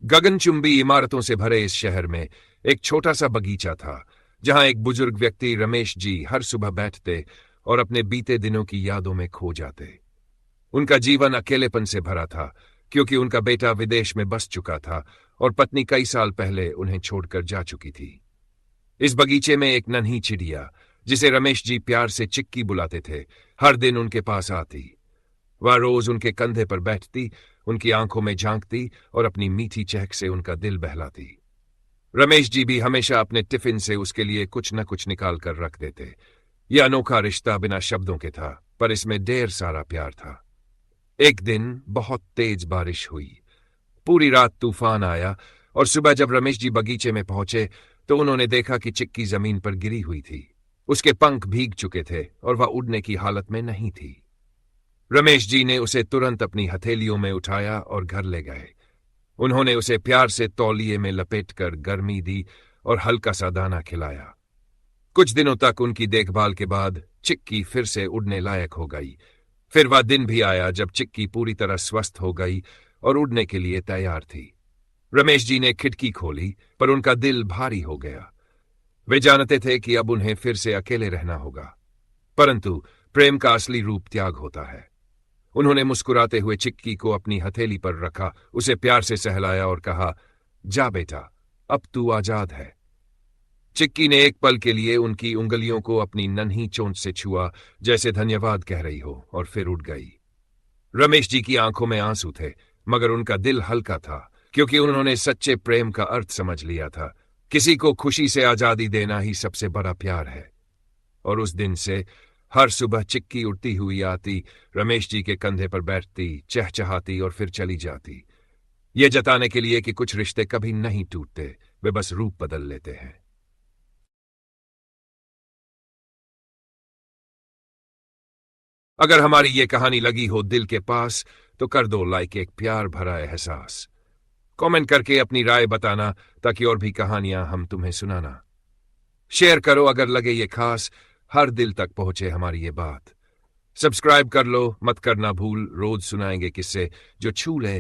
गगनचुंबी इमारतों से भरे इस शहर में एक छोटा सा बगीचा था, जहां एक बुजुर्ग व्यक्ति रमेश जी हर सुबह बैठते और अपने बीते दिनों की यादों में खो जाते। उनका जीवन अकेलेपन से भरा था, क्योंकि उनका बेटा विदेश में बस चुका था और पत्नी कई साल पहले उन्हें छोड़कर जा चुकी थी। इस बगीचे में एक नन्ही चिड़िया, जिसे रमेश जी प्यार से चिक्की बुलाते थे, हर दिन उनके पास आती। वह रोज उनके कंधे पर बैठती, उनकी आंखों में झांकती और अपनी मीठी चहक से उनका दिल बहलाती। रमेश जी भी हमेशा अपने टिफिन से उसके लिए कुछ न कुछ निकाल कर रख देते। यह अनोखा रिश्ता बिना शब्दों के था, पर इसमें ढेर सारा प्यार था। एक दिन बहुत तेज बारिश हुई। पूरी रात तूफान आया और सुबह जब रमेश जी बगीचे में पहुंचे तो उन्होंने देखा कि चिक्की जमीन पर गिरी हुई थी। उसके पंख भीग चुके थे और वह उड़ने की हालत में नहीं थी। रमेश जी ने उसे तुरंत अपनी हथेलियों में उठाया और घर ले गए। उन्होंने उसे प्यार से तौलिए में लपेटकर गर्मी दी और हल्का सा दाना खिलाया। कुछ दिनों तक उनकी देखभाल के बाद चिक्की फिर से उड़ने लायक हो गई। फिर वह दिन भी आया जब चिक्की पूरी तरह स्वस्थ हो गई और उड़ने के लिए तैयार थी। रमेश जी ने खिड़की खोली, पर उनका दिल भारी हो गया। वे जानते थे कि अब उन्हें फिर से अकेले रहना होगा, परंतु प्रेम का असली रूप त्याग होता है। उन्होंने मुस्कुराते हुए चिक्की को अपनी हथेली पर रखा, उसे प्यार से सहलाया और कहा, जा बेटा, अब तू आजाद है। चिक्की ने एक पल के लिए उनकी उंगलियों को अपनी नन्ही चोंच से छुआ, जैसे धन्यवाद कह रही हो, और फिर उड़ गई। रमेश जी की आंखों में आंसू थे, मगर उनका दिल हल्का था, क्योंकि उन्होंने सच्चे प्रेम का अर्थ समझ लिया था। किसी को खुशी से आजादी देना ही सबसे बड़ा प्यार है। और उस दिन से हर सुबह चिक्की उड़ती हुई आती, रमेश जी के कंधे पर बैठती, चहचहाती और फिर चली जाती, ये जताने के लिए कि कुछ रिश्ते कभी नहीं टूटते, वे बस रूप बदल लेते हैं। अगर हमारी ये कहानी लगी हो दिल के पास, तो कर दो लाइक, एक प्यार भरा एहसास। कमेंट करके अपनी राय बताना, ताकि और भी कहानियां हम तुम्हें सुनाना। शेयर करो अगर लगे ये खास, हर दिल तक पहुंचे हमारी ये बात। सब्सक्राइब कर लो, मत करना भूल, रोज सुनाएंगे किस्से जो छू ले